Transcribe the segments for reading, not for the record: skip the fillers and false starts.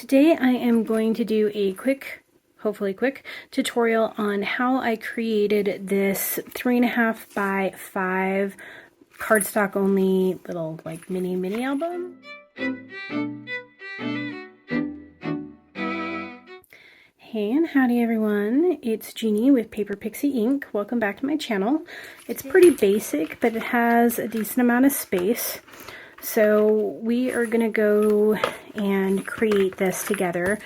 Today I am going to do a quick, hopefully quick, tutorial on how I created this 3.5 by 5 cardstock only little like mini album. Hey and howdy everyone, it's Jeannie with Paper Pixie Ink. Welcome back to my channel. It's pretty basic, but it has a decent amount of space. So we are going to go and create this together.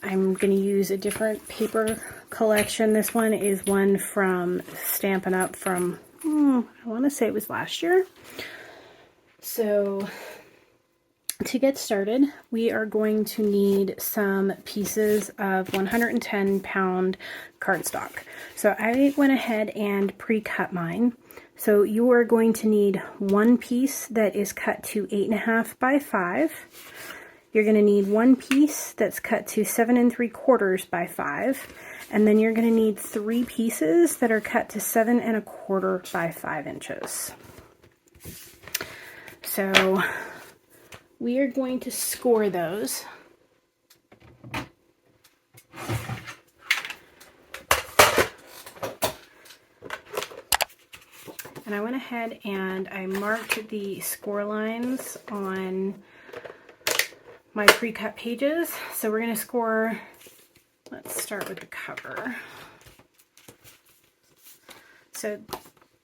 I'm going to use a different paper collection. This one is one from Stampin' Up! From, I want to say it was last year. So to get started, we are going to need some pieces of 110-pound cardstock. So I went ahead and pre-cut mine. So you are going to need one piece that is cut to 8.5 by 5. You're going to need one piece that's cut to 7 3/4 by 5. And then you're going to need 3 pieces that are cut to 7 1/4 by 5 inches. So we are going to score those. And I went ahead and I marked the score lines on my pre-cut pages. So we're going to score, let's start with the cover. So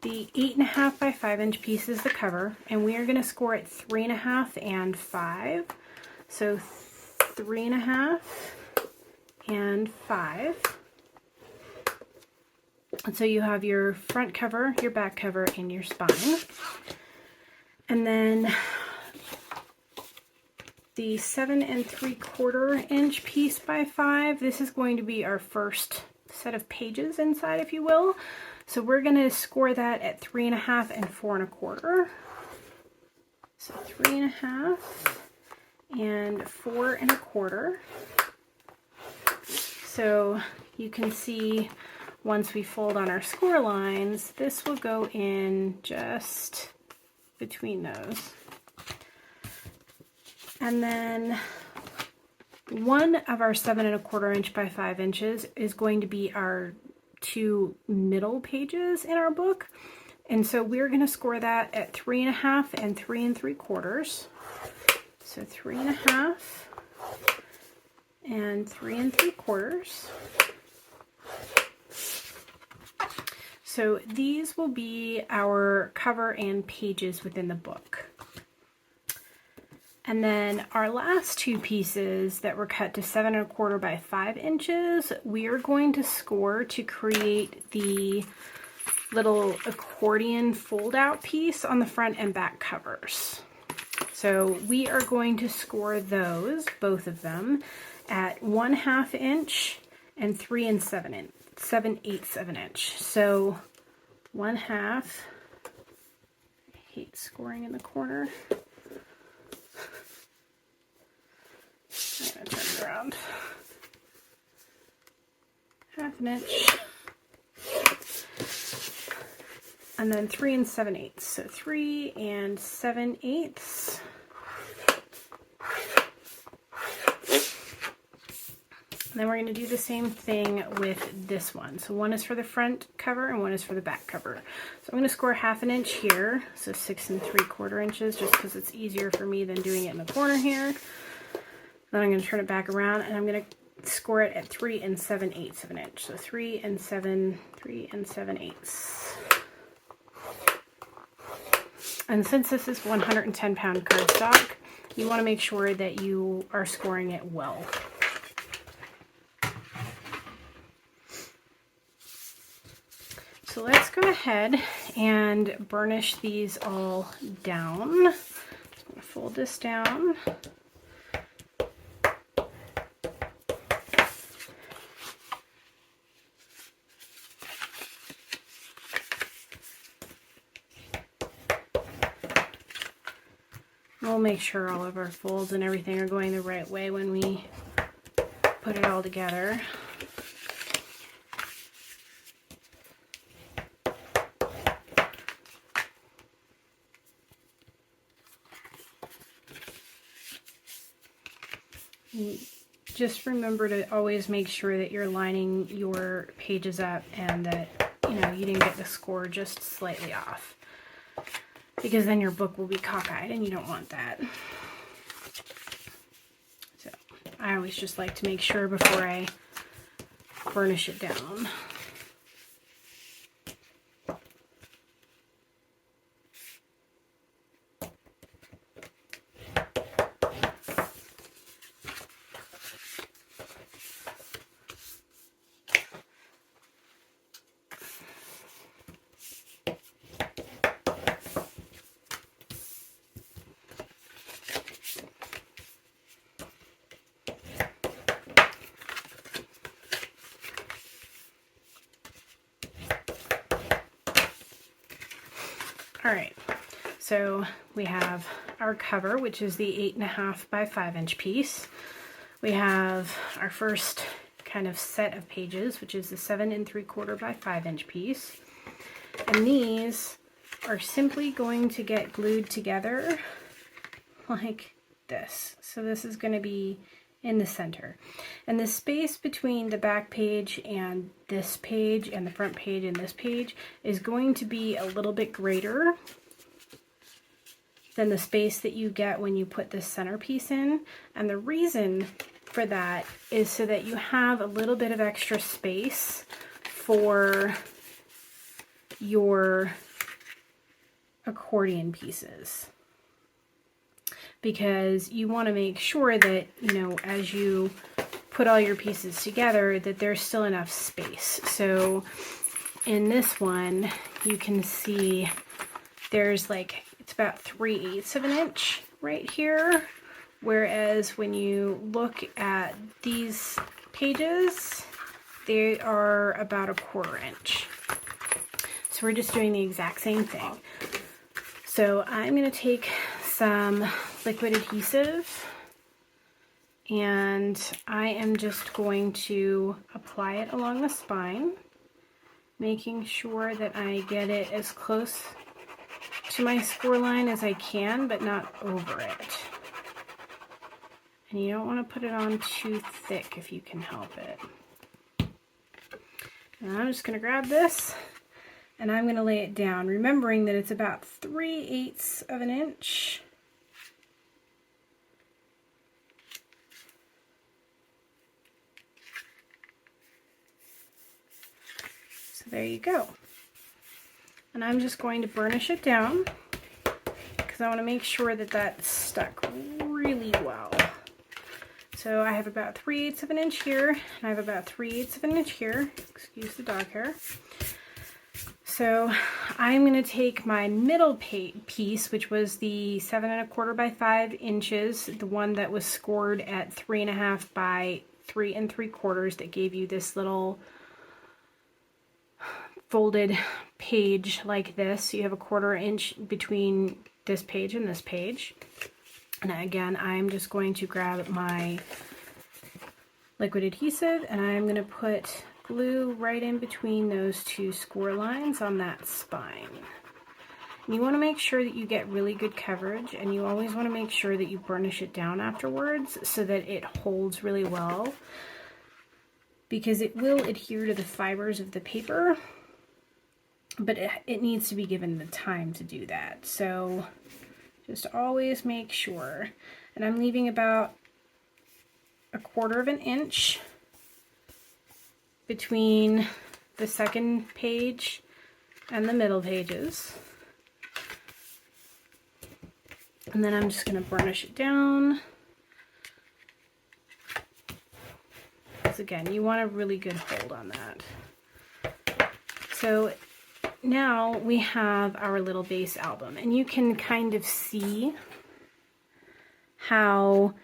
the 8.5 by 5 inch piece is the cover, and we are going to score it 3.5 and 5. So 3.5 and 5. And so you have your front cover, your back cover, and your spine. And then the 7 3/4 inch piece by 5, this is going to be our first set of pages inside, if you will. So we're going to score that at 3.5 and 4 1/4. So 3.5 and 4 1/4. So you can see once we fold on our score lines, this will go in just between those. And then one of our 7 1/4 inch by 5 inches is going to be our 2 middle pages in our book. And so we're going to score that at 3.5 and 3 3/4. So 3.5 and 3 3/4. So these will be our cover and pages within the book. And then our last 2 pieces that were cut to 7 1/4 by 5 inches, we are going to score to create the little accordion fold out piece on the front and back covers. So we are going to score those, both of them, at 1/2 inch and 3 7/8 of an inch. So 1/2, I hate scoring in the corner. I'm going to turn it around. 1/2 inch. And then 3 7/8. So 3 7/8. And then we're going to do the same thing with this one. So one is for the front cover and one is for the back cover. So I'm going to score 1/2 inch here. So 6 3/4 inches, just because it's easier for me than doing it in the corner here. Then I'm going to turn it back around and I'm going to score it at 3 7/8 of an inch. So 3 7/8. And since this is 110-pound cardstock, you want to make sure that you are scoring it well. So let's go ahead and burnish these all down. I'm going to fold this down. We'll make sure all of our folds and everything are going the right way when we put it all together. just remember to always make sure that you're lining your pages up and that, you know, you didn't get the score just slightly off, because then your book will be cockeyed and you don't want that. So I always just like to make sure before I burnish it down. All right, so we have our cover, which is the 8.5 by 5 inch piece. We have our first kind of set of pages, which is the 7 3/4 by 5 inch piece. And these are simply going to get glued together like this. So this is going to be in the center. And the space between the back page and this page and the front page and this page is going to be a little bit greater than the space that you get when you put this centerpiece in. And the reason for that is so that you have a little bit of extra space for your accordion pieces, because you want to make sure that, you know, as you put all your pieces together, that there's still enough space. So in this one, you can see there's like, it's about 3/8 of an inch right here. Whereas when you look at these pages, they are about 1/4 inch. So we're just doing the exact same thing. So I'm going to take some liquid adhesive and I am just going to apply it along the spine, making sure that I get it as close to my score line as I can, but not over it. And you don't want to put it on too thick if you can help it. And I'm just going to grab this and I'm going to lay it down, remembering that it's about 3/8 of an inch. So there you go. And I'm just going to burnish it down because I want to make sure that that's stuck really well. So I have about 3/8 of an inch here, and I have about 3/8 of an inch here. Excuse the dog hair. So I'm going to take my middle piece, which was the 7 1/4 by 5 inches, the one that was scored at 3.5 by 3 3/4, that gave you this little folded page like this. So you have 1/4 inch between this page and this page. And again, I'm just going to grab my liquid adhesive and I'm going to put glue right in between those two score lines on that spine. And you want to make sure that you get really good coverage, and you always want to make sure that you burnish it down afterwards so that it holds really well, because it will adhere to the fibers of the paper, but it needs to be given the time to do that. So just always make sure. And I'm leaving about 1/4 of an inch between the second page and the middle pages. And then I'm just going to burnish it down. Because again, you want a really good hold on that. So now we have our little base album, and you can kind of see how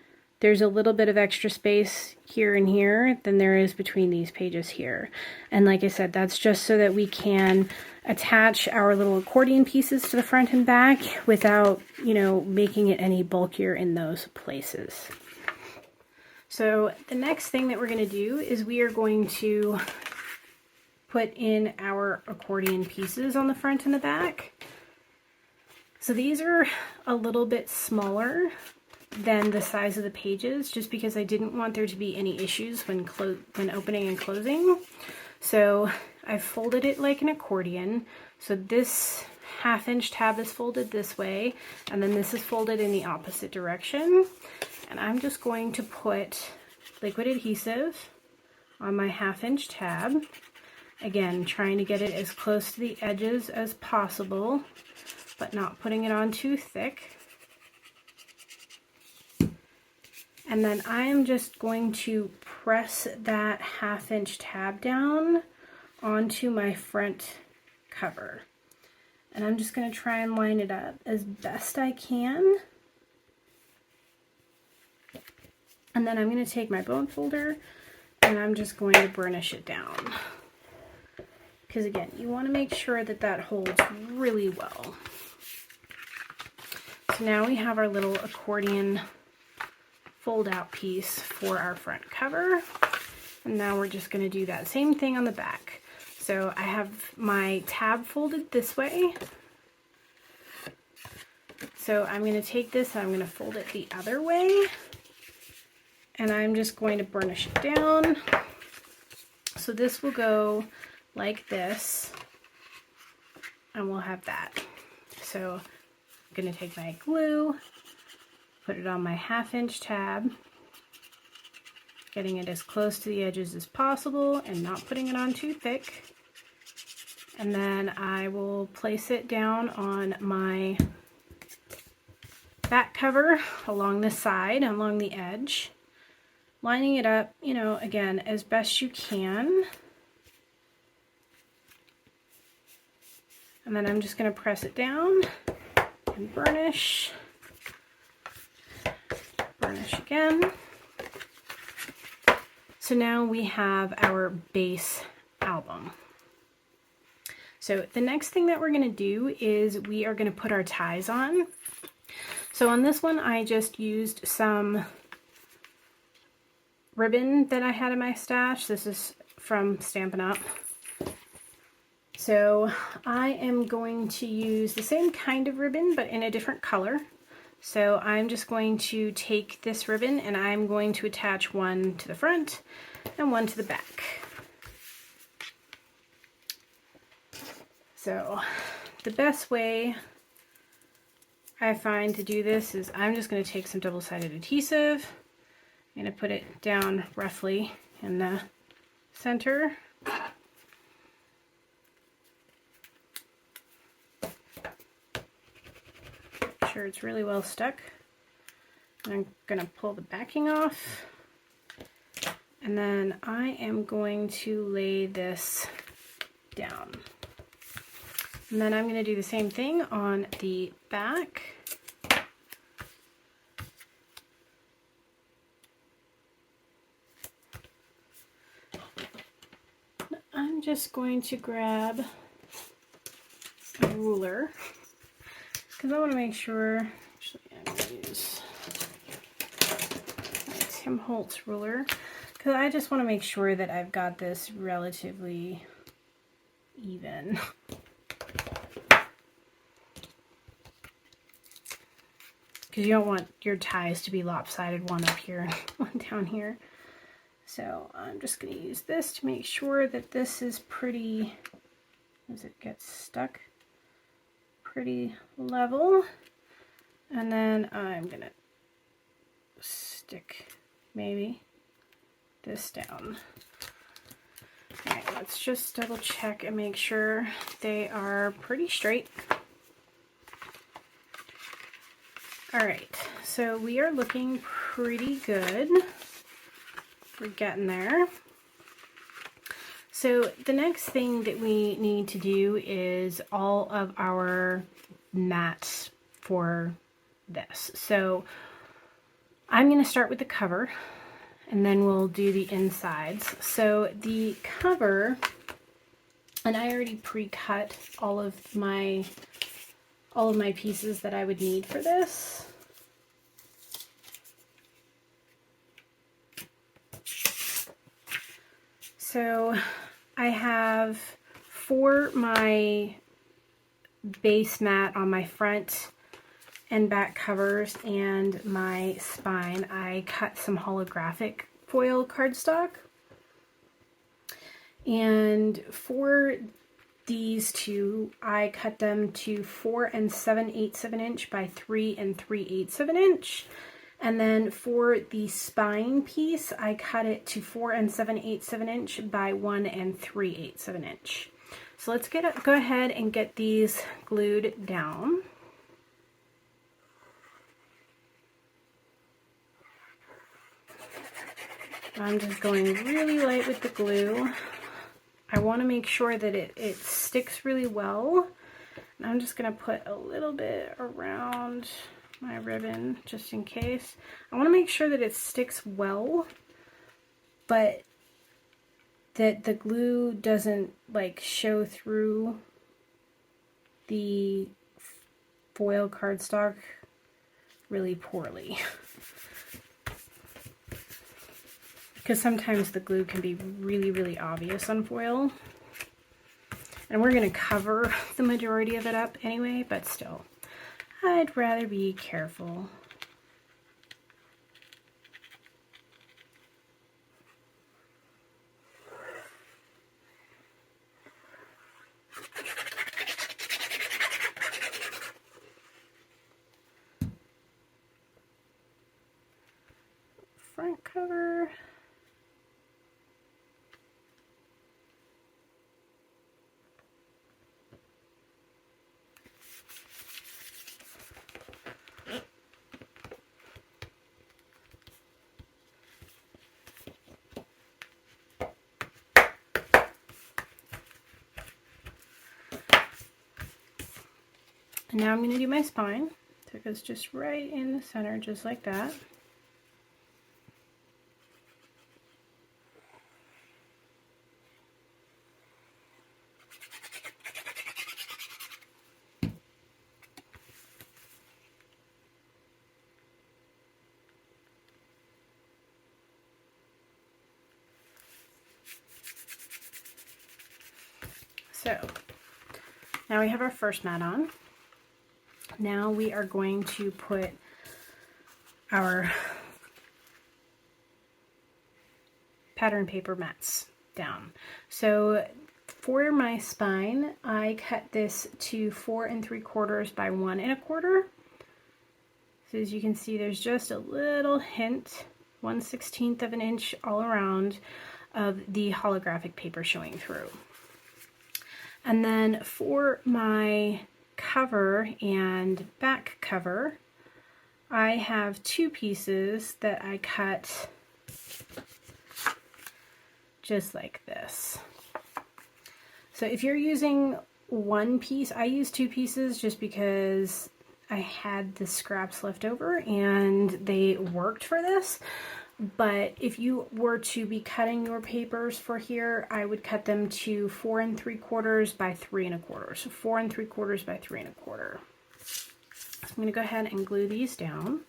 there's a little bit of extra space here and here than there is between these pages here. And like I said, that's just so that we can attach our little accordion pieces to the front and back without, you know, making it any bulkier in those places. So the next thing that we're going to do is we are going to put in our accordion pieces on the front and the back. So these are a little bit smaller than the size of the pages, just because I didn't want there to be any issues when opening and closing. So I folded it like an accordion. So this 1/2 inch tab is folded this way, and then this is folded in the opposite direction. And I'm just going to put liquid adhesive on my 1/2 inch tab. Again, trying to get it as close to the edges as possible, but not putting it on too thick. And then I am just going to press that 1/2 inch tab down onto my front cover. And I'm just going to try and line it up as best I can. And then I'm going to take my bone folder and I'm just going to burnish it down. Because again, you want to make sure that that holds really well. So now we have our little accordion fold out piece for our front cover. And now we're just going to do that same thing on the back. So I have my tab folded this way. So I'm going to take this and I'm going to fold it the other way. And I'm just going to burnish it down. So this will go like this, and we'll have that. So I'm going to take my glue, put it on my 1/2 inch tab, getting it as close to the edges as possible and not putting it on too thick. And then I will place it down on my back cover along the side, along the edge, lining it up, you know, again, as best you can. And then I'm just going to press it down and burnish. Burnish again. So now we have our base album. So the next thing that we're going to do is we are going to put our ties on. So on this one, I just used some ribbon that I had in my stash. This is from Stampin' Up. So I am going to use the same kind of ribbon, but in a different color. So I'm just going to take this ribbon and I'm going to attach one to the front and one to the back. So the best way I find to do this is I'm just going to take some double-sided adhesive. I'm going to put it down roughly in the center. Sure it's really well stuck. And I'm going to pull the backing off. And then I am going to lay this down. And then I'm going to do the same thing on the back. I'm just going to grab a ruler because I want to make sure, actually I'm going to use my Tim Holtz ruler because I just want to make sure that I've got this relatively even. Because you don't want your ties to be lopsided, one up here and one down here. So I'm just going to use this to make sure that this is pretty, as it gets stuck, pretty level. And then I'm going to stick maybe this down. Alright, let's just double check and make sure they are pretty straight. Alright, so we are looking pretty good. We're getting there. So the next thing that we need to do is all of our mats for this. So I'm going to start with the cover and then we'll do the insides. So the cover, and I already pre-cut all of my pieces that I would need for this. So I have for my base mat on my front and back covers and my spine, I cut some holographic foil cardstock. And for these two, I cut them to 4 7/8 of an inch by 3 3/8 of an inch. And then for the spine piece, I cut it to 4 7/8 of an inch by 1 3/8 of an inch. So let's go ahead and get these glued down. I'm just going really light with the glue. I want to make sure that it sticks really well. And I'm just going to put a little bit around my ribbon just in case. I want to make sure that it sticks well, but that the glue doesn't like show through the foil cardstock really poorly. Because sometimes the glue can be really, really obvious on foil. And we're going to cover the majority of it up anyway, but still, I'd rather be careful. Front cover. And now I'm going to do my spine. So it goes just right in the center, just like that. So now we have our first mat on. Now we are going to put our pattern paper mats down. So for my spine, I cut this to 4 3/4 by 1 1/4. So as you can see, there's just a little hint, 1/16 of an inch all around of the holographic paper showing through. And then for my cover and back cover, I have two pieces that I cut just like this. So if you're using one piece, I use two pieces just because I had the scraps left over and they worked for this. But if you were to be cutting your papers for here, I would cut them to 4 3/4 by 3 1/4. So 4 3/4 by 3 1/4. So I'm going to go ahead and glue these down.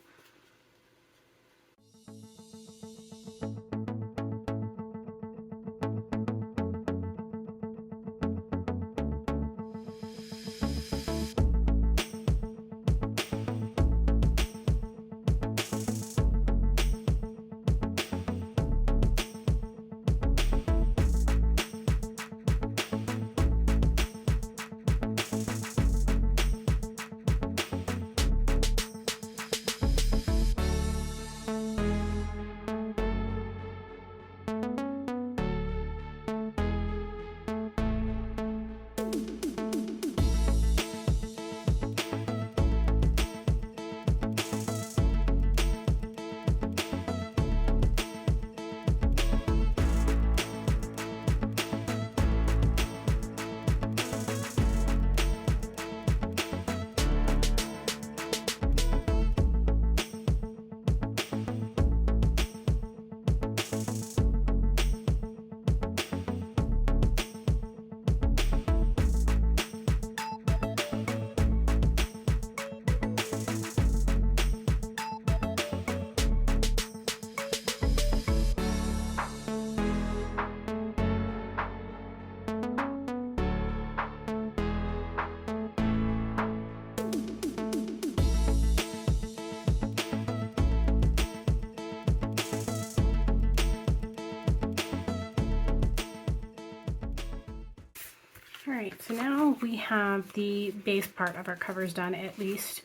All right, so now we have the base part of our covers done at least.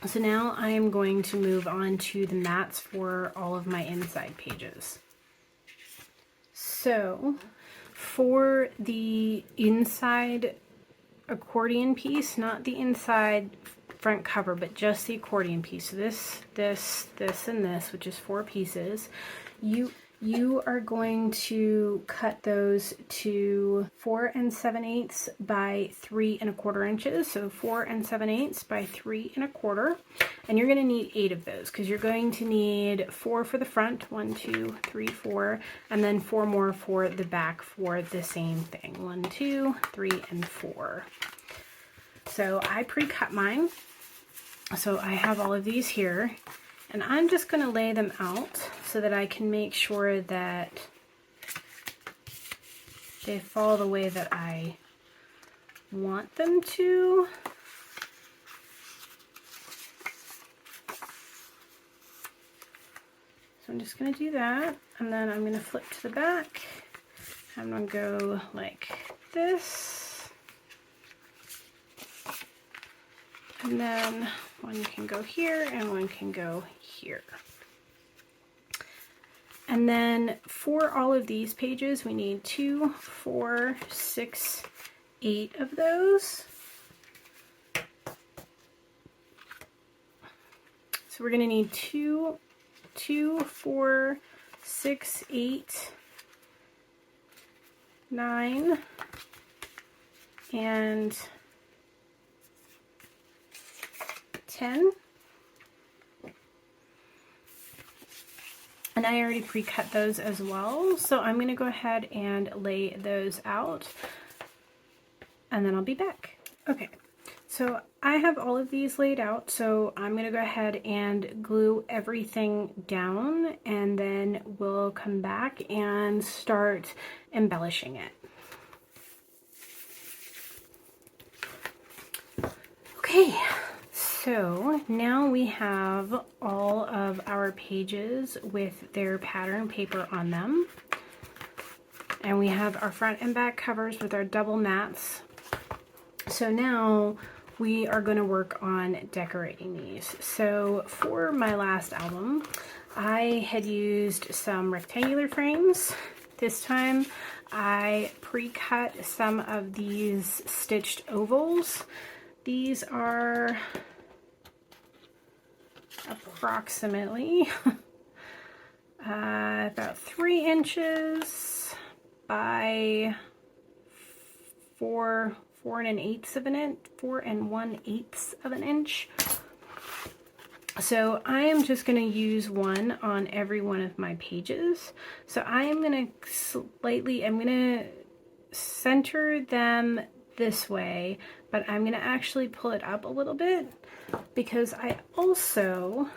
So now I am going to move on to the mats for all of my inside pages. So for the inside accordion piece, not the inside front cover, but just the accordion piece, so this, and this, which is 4 pieces, you are going to cut those to 4 7/8 by 3 1/4 inches. So 4 7/8 by 3 1/4. And you're going to need 8 of those because you're going to need 4 for the front, 1, 2, 3, 4, and then 4 more for the back for the same thing, 1, 2, 3, and 4. So I pre-cut mine. So I have all of these here. And I'm just going to lay them out so that I can make sure that they fall the way that I want them to. So I'm just going to do that, and then I'm going to flip to the back. I'm going to go like this. And then one can go here and one can go here. And then for all of these pages, we need 2, 4, 6, 8 of those. So we're going to need 2, 4, 6, 8, 9, and 10. And I already pre-cut those as well, so I'm going to go ahead and lay those out, and then I'll be back. Okay, so I have all of these laid out, so I'm going to go ahead and glue everything down, and then we'll come back and start embellishing it. Okay. So now we have all of our pages with their pattern paper on them. And we have our front and back covers with our double mats. So now we are going to work on decorating these. So for my last album, I had used some rectangular frames. This time I pre-cut some of these stitched ovals. These are approximately about 3 inches by 4 1/8 of an inch, 4 1/8 of an inch. So I am just going to use one on every one of my pages. So I am going to I'm going to center them this way, but I'm going to actually pull it up a little bit because I also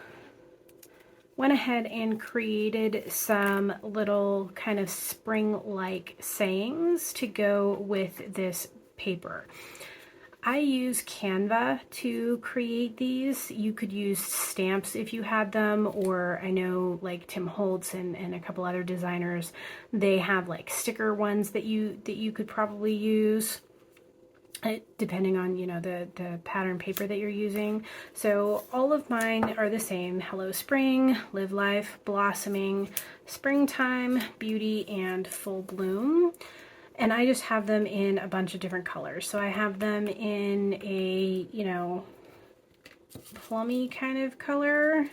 went ahead and created some little kind of spring-like sayings to go with this paper. I use Canva to create these. You could use stamps if you had them, or I know like Tim Holtz and a couple other designers, they have like sticker ones that you could probably use, depending on, you know, the pattern paper that you're using. So all of mine are the same: Hello Spring, Live Life, Blossoming, Springtime, Beauty, and Full Bloom. And I just have them in a bunch of different colors. So I have them in a, you know, plummy kind of color,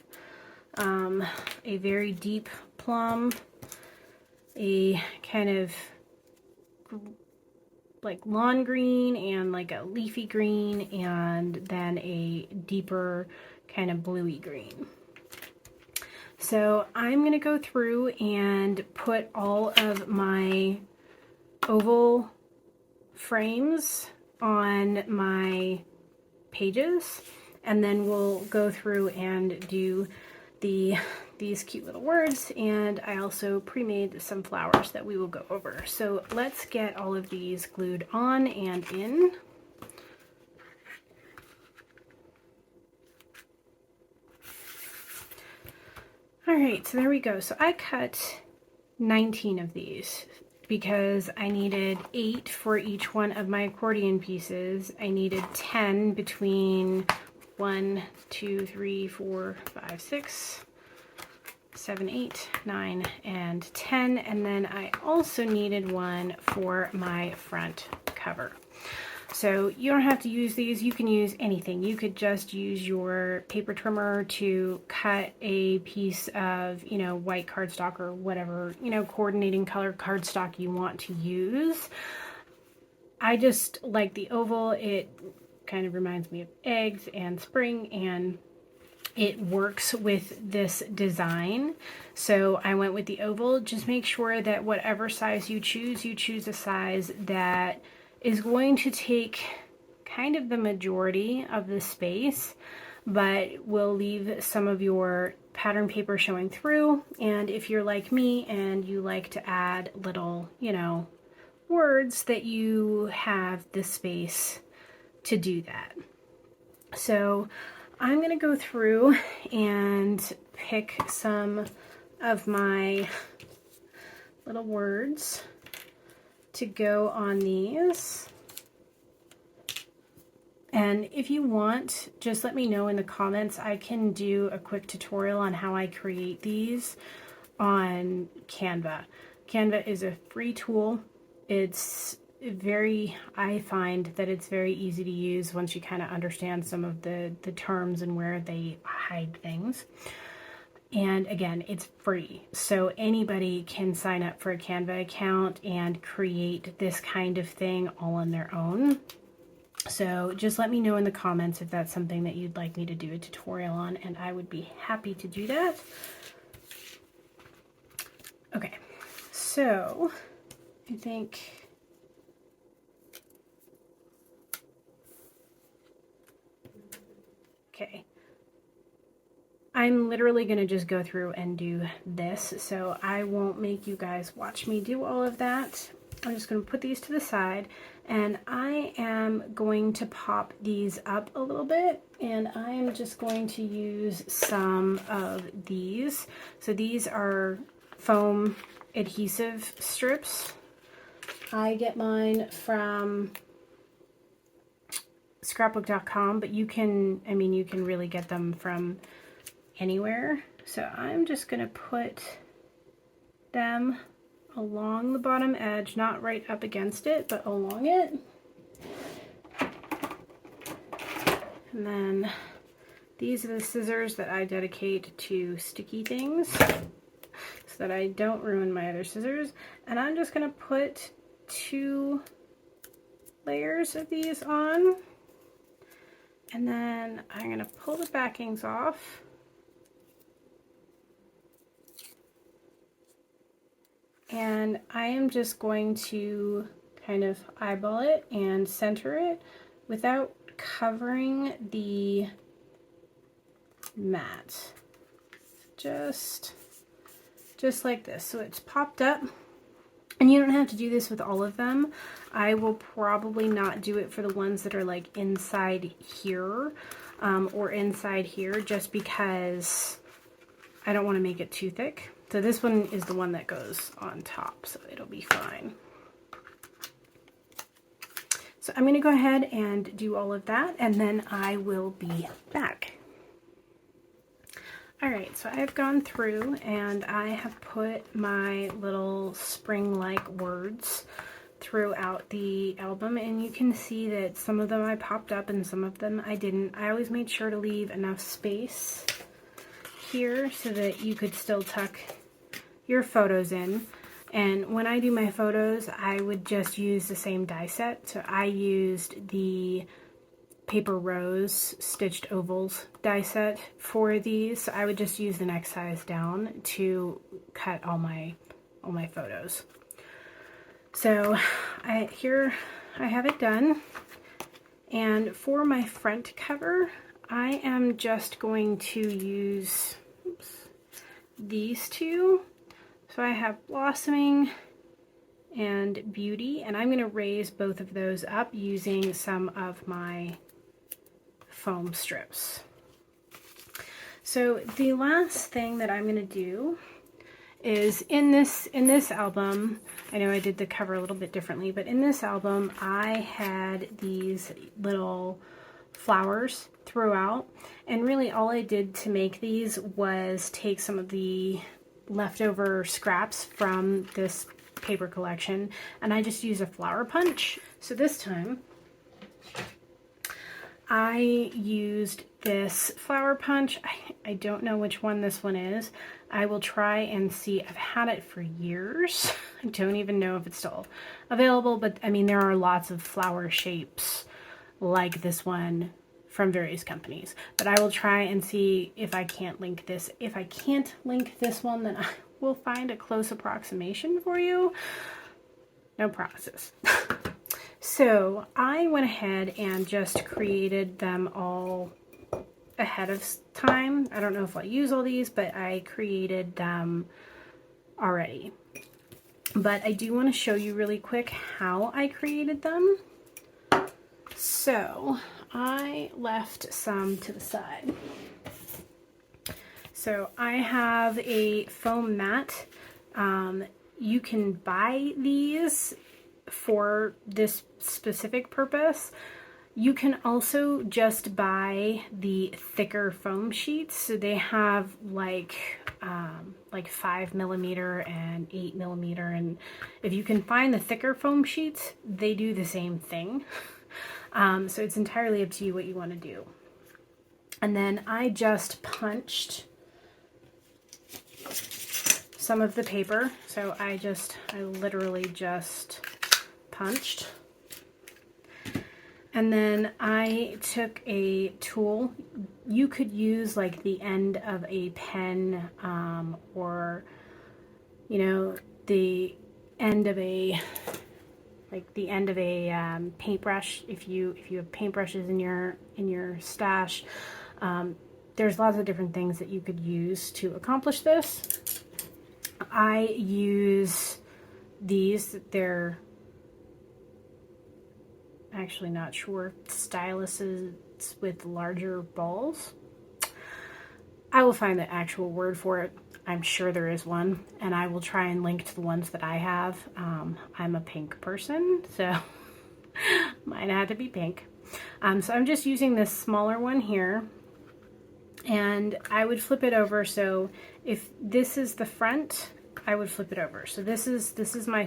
a very deep plum, a kind of like lawn green, and like a leafy green, and then a deeper kind of bluey green. So I'm going to go through and put all of my oval frames on my pages, and then we'll go through and do these cute little words, and I also pre-made some flowers that we will go over. So let's get all of these glued on and in. All right, so there we go. So I cut 19 of these. because I needed 8 for each one of my accordion pieces. I needed 10 between 1, 2, 3, 4, 5, 6, 7, 8, 9, and 10. And then I also needed one for my front cover. So you don't have to use these. You can use anything. You could just use your paper trimmer to cut a piece of, you know, white cardstock or whatever, you know, coordinating color cardstock you want to use. I just like the oval. It kind of reminds me of eggs and spring, and it works with this design. So I went with the oval. Just make sure that whatever size you choose a size that is going to take kind of the majority of the space, but will leave some of your pattern paper showing through. And if you're like me and you like to add little, you know, words, that you have the space to do that. So I'm going to go through and pick some of my little words to go on these. And if you want, just let me know in the comments. I can do a quick tutorial on how I create these on Canva. Canva is a free tool. It's I find that it's very easy to use once you kind of understand some of the terms and where they hide things. And again, it's free, so anybody can sign up for a Canva account and create this kind of thing all on their own. So just let me know in the comments if that's something that you'd like me to do a tutorial on, and I would be happy to do that. Okay, so I think okay. I'm literally going to just go through and do this, so I won't make you guys watch me do all of that. I'm just going to put these to the side, and I am going to pop these up a little bit, and I am just going to use some of these. So these are foam adhesive strips. I get mine from scrapbook.com, but you can, I mean, you can really get them from anywhere. So I'm just going to put them along the bottom edge, not right up against it, but along it. And then these are the scissors that I dedicate to sticky things so that I don't ruin my other scissors. And I'm just going to put 2 layers of these on. And then I'm going to pull the backings off. And I am just going to kind of eyeball it and center it without covering the mat. Just like this. So it's popped up. And you don't have to do this with all of them. I will probably not do it for the ones that are like inside here or inside here, just because I don't want to make it too thick. So this one is the one that goes on top, so it'll be fine. So I'm going to go ahead and do all of that, and then I will be back. Alright, so I've gone through and I have put my little spring-like words throughout the album, and you can see that some of them I popped up and some of them I didn't. I always made sure to leave enough space here so that you could still tuck your photos in. And when I do my photos, I would just use the same die set. So I used the Paper Rose Stitched Ovals die set for these. So I would just use the next size down to cut all my photos. So here I have it done. And for my front cover, I am just going to use these 2. So I have Blossoming and Beauty, and I'm going to raise both of those up using some of my foam strips. So the last thing that I'm going to do is in this album, I know I did the cover a little bit differently, but in this album I had these little flowers throughout, and really all I did to make these was take some of the leftover scraps from this paper collection, and I just used a flower punch. So this time I used this flower punch. I don't know which one this one is. I will try and see. I've had it for years. I don't even know if it's still available, but I mean, there are lots of flower shapes like this one from various companies. But I will try and see if I can't link this. If I can't link this one, then I will find a close approximation for you. No promises. So I went ahead and just created them all ahead of time. I don't know if I'll use all these, but I created them already. But I do want to show you really quick how I created them. So I left some to the side. So I have a foam mat. You can buy these for this specific purpose. You can also just buy the thicker foam sheets. So they have like 5mm and 8mm, and if you can find the thicker foam sheets, they do the same thing. So it's entirely up to you what you want to do. And then I just punched some of the paper. So I literally just punched. And then I took a tool. You could use like the end of a pen, or, you know, the end of a paintbrush. If you have paintbrushes in your stash, there's lots of different things that you could use to accomplish this. I use these. They're actually not sure, styluses with larger balls. I will find the actual word for it. I'm sure there is one, and I will try and link to the ones that I have. I'm a pink person, so mine had to be pink. So I'm just using this smaller one here, and I would flip it over. So if this is the front, I would flip it over. So this is my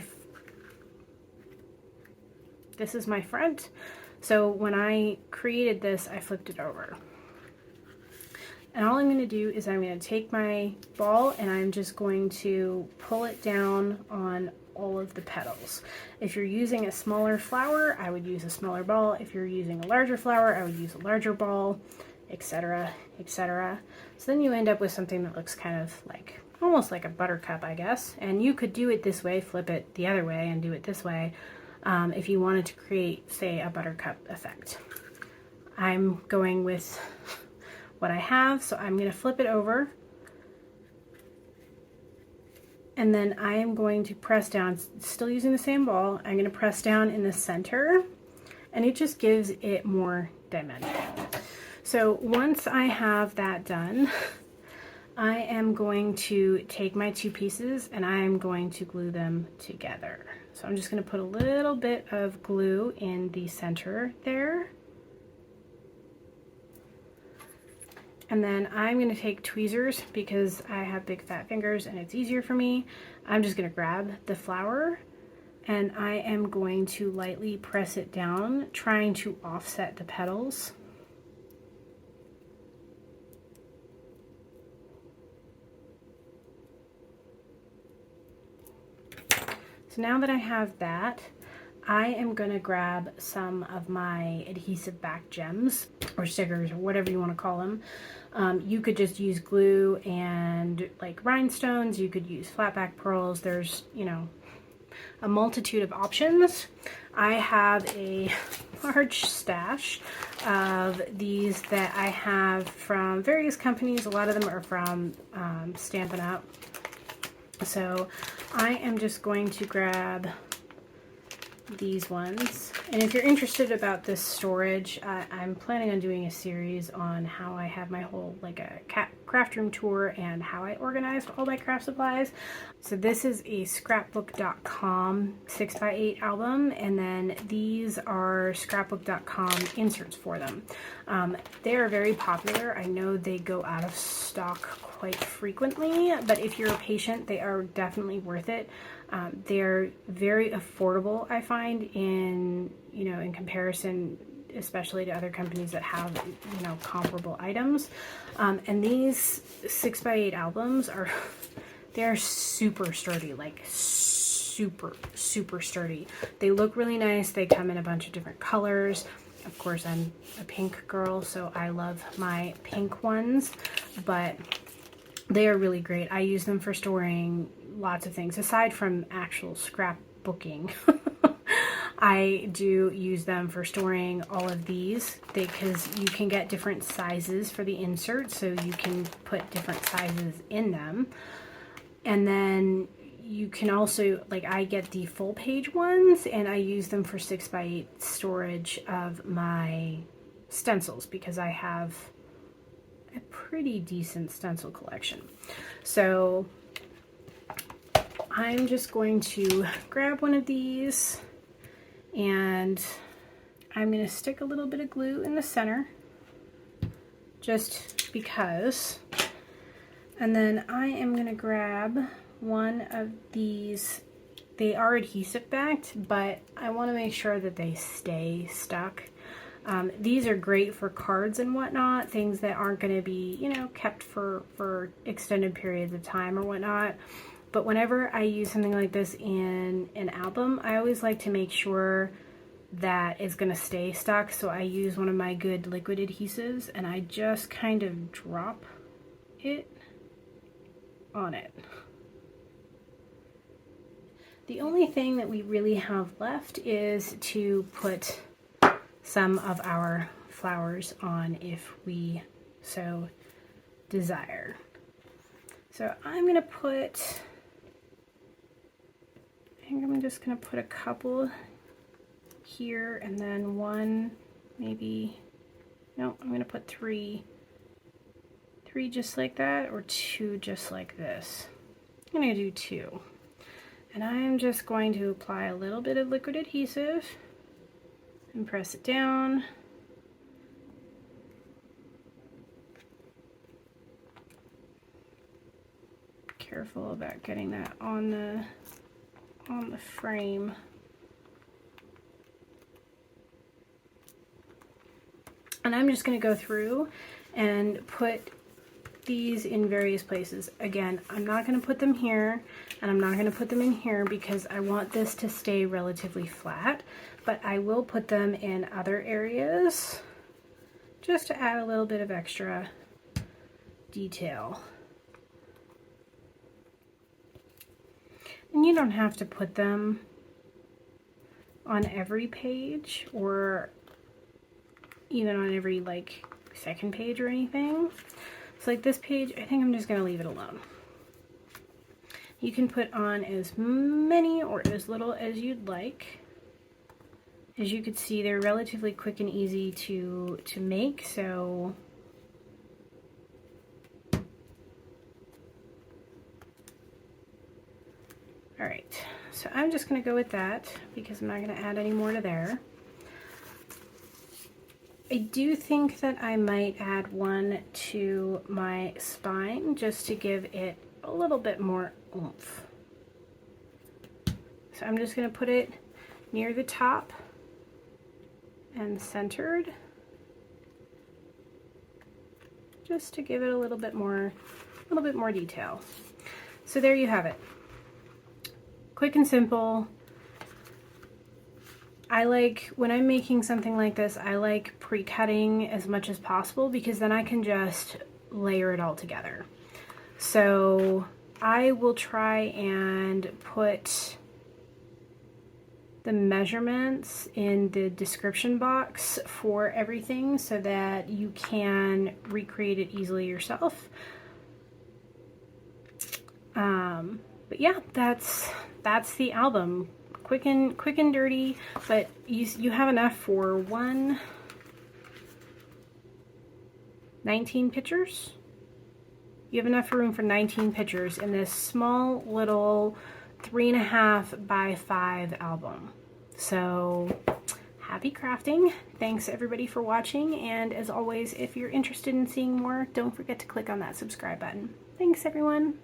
front. So when I created this, I flipped it over. And all I'm going to do is I'm going to take my ball and I'm just going to pull it down on all of the petals. If you're using a smaller flower, I would use a smaller ball. If you're using a larger flower, I would use a larger ball, etc., etc. So then you end up with something that looks kind of like, almost like a buttercup, I guess. And you could do it this way, flip it the other way, and do it this way. If you wanted to create, say, a buttercup effect. I'm going with what I have, so I'm going to flip it over, and then I am going to press down, still using the same ball. I'm going to press down in the center, and it just gives it more dimension. So once I have that done, I am going to take my two pieces and I am going to glue them together. So I'm just going to put a little bit of glue in the center there. And then I'm going to take tweezers because I have big fat fingers and it's easier for me. I'm just going to grab the flower and I am going to lightly press it down, trying to offset the petals. So now that I have that, I am going to grab some of my adhesive back gems or stickers or whatever you want to call them. You could just use glue and like rhinestones. You could use flat back pearls. There's, you know, a multitude of options. I have a large stash of these that I have from various companies. A lot of them are from Stampin' Up. So I am just going to grab these ones. And if you're interested about this storage, I'm planning on doing a series on how I have my whole like a craft room tour and how I organized all my craft supplies. So this is a scrapbook.com 6x8 album, and then these are scrapbook.com inserts for them. They are very popular. I know they go out of stock quite frequently, but if you're a patient, they are definitely worth it. They're very affordable, I find, in comparison, especially to other companies that have, comparable items. And these 6x8 albums are, they're super sturdy, like super sturdy. They look really nice. They come in a bunch of different colors. Of course, I'm a pink girl, so I love my pink ones, but they are really great. I use them for storing lots of things, aside from actual scrapbooking. I do use them for storing all of these because you can get different sizes for the inserts, so you can put different sizes in them. And then you can also, like, I get the full page ones and I use them for 6x8 storage of my stencils because I have a pretty decent stencil collection. So I'm just going to grab one of these and I'm going to stick a little bit of glue in the center just because. And then I am going to grab one of these. They are adhesive backed, but I want to make sure that they stay stuck. These are great for cards and whatnot, things that aren't going to be, kept for extended periods of time or whatnot. But whenever I use something like this in an album, I always like to make sure that it's going to stay stuck. So I use one of my good liquid adhesives and I just kind of drop it on it. The only thing that we really have left is to put some of our flowers on if we so desire. So I'm going to put, I think I'm just going to put a couple here and then one, maybe, no, I'm going to put three just like that, or two just like this. I'm going to do two. And I'm just going to apply a little bit of liquid adhesive and press it down. Careful about getting that on the frame. And I'm just going to go through and put these in various places. Again, I'm not going to put them here and I'm not going to put them in here because I want this to stay relatively flat, but I will put them in other areas just to add a little bit of extra detail. And you don't have to put them on every page or even on every second page or anything. So like this page, I think I'm just going to leave it alone. You can put on as many or as little as you'd like. As you can see, they're relatively quick and easy to make, so alright, so I'm just going to go with that because I'm not going to add any more to there. I do think that I might add one to my spine just to give it a little bit more oomph. So I'm just going to put it near the top and centered just to give it a little bit more detail. So there you have it. Quick and simple. I like, when I'm making something like this, I like pre-cutting as much as possible because then I can just layer it all together. So I will try and put the measurements in the description box for everything so that you can recreate it easily yourself. But yeah, that's the album. Quick and dirty, but you have enough for 19 pictures. you have enough room for 19 pictures in this small little 3.5 by 5 album. So happy crafting. Thanks everybody for watching, and as always, if you're interested in seeing more, don't forget to click on that subscribe button. Thanks everyone.